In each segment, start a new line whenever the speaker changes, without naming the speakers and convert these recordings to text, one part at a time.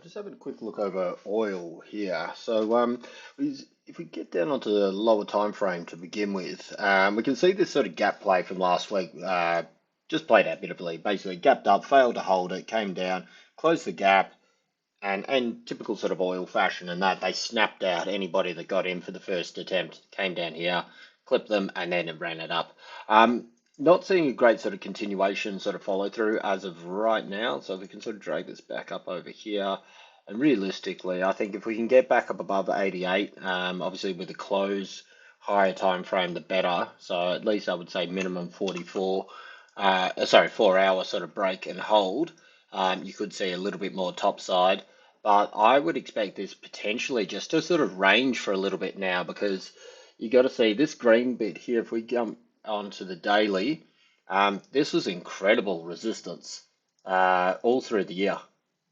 Just having a quick look over oil here. If we get down onto the lower time frame to begin with, we can see this sort of gap play from last week just played out beautifully. Basically, gapped up, failed to hold it, came down, closed the gap, and typical sort of oil fashion and that they snapped out anybody that got in for the first attempt, came down here, clipped them, and then it ran it up. Not seeing a great sort of continuation sort of follow through as of right now, so we can sort of drag this back up over here. And realistically, I think if we can get back up above 88, obviously with the close higher time frame, the better. So at least I would say minimum 44, sorry, 4 hour sort of break and hold. You could see a little bit more topside. But I would expect this potentially just to sort of range for a little bit now because you got to see this green bit here. If we jump onto the daily, this was incredible resistance all through the year.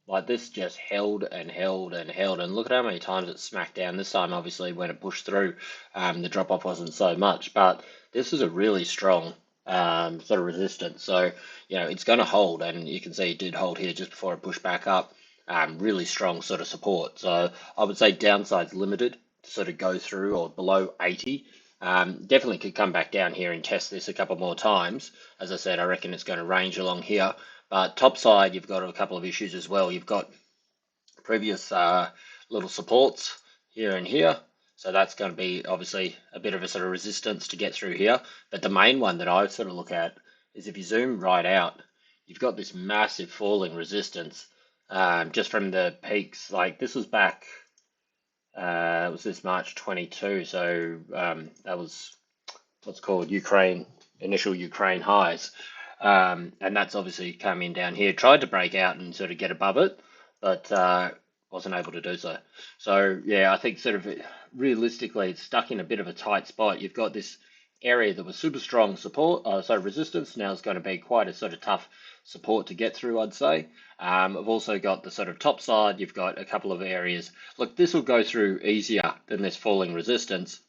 Like this just held and held and held, and look at how many times it smacked down. This time, obviously, when it pushed through, the drop off wasn't so much, but this was a really strong sort of resistance. So, it's going to hold, and you can see it did hold here just before it pushed back up. Really strong sort of support. So I would say downside's limited to sort of go through or below 80. Definitely could come back down here and test this a couple more times. As I said, I reckon it's going to range along here. But top side, you've got a couple of issues as well. You've got previous little supports here and here. So that's going to be obviously a bit of a sort of resistance to get through here. But the main one that I sort of look at is if you zoom right out, you've got this massive falling resistance just from the peaks. Like this was back, it was this March 22. So that was what's called initial Ukraine highs. And that's obviously come in down here, tried to break out and sort of get above it, but wasn't able to do so. So yeah, I think sort of realistically, it's stuck in a bit of a tight spot. You've got this area that was super strong support, so resistance now is going to be quite a sort of tough support to get through, I'd say. I've also got the sort of top side. You've got a couple of areas. Look, this will go through easier than this falling resistance.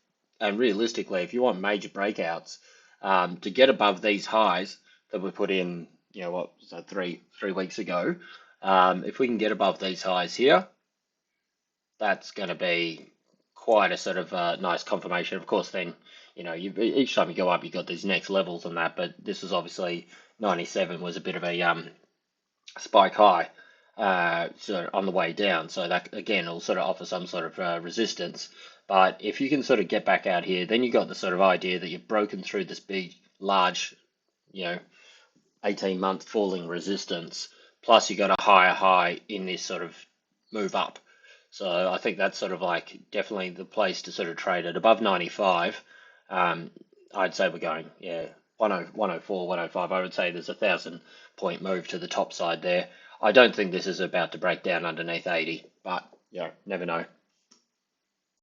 And realistically, if you want major breakouts, to get above these highs that we put in, what was that, three weeks ago, if we can get above these highs here, that's going to be quite a sort of nice confirmation. Of course, then, each time you go up, you've got these next levels and that, but this is obviously 97 was a bit of a spike high sort of on the way down. So that, again, will sort of offer some sort of resistance. But if you can sort of get back out here, then you got the sort of idea that you've broken through this big, large, you know, 18-month falling resistance, plus you got a higher high in this sort of move up. So I think that's sort of like definitely the place to sort of trade at above 95. Um, I'd say we're going, yeah, 104, 105. I would say there's 1,000 point move to the top side there. I don't think this is about to break down underneath 80, but never know.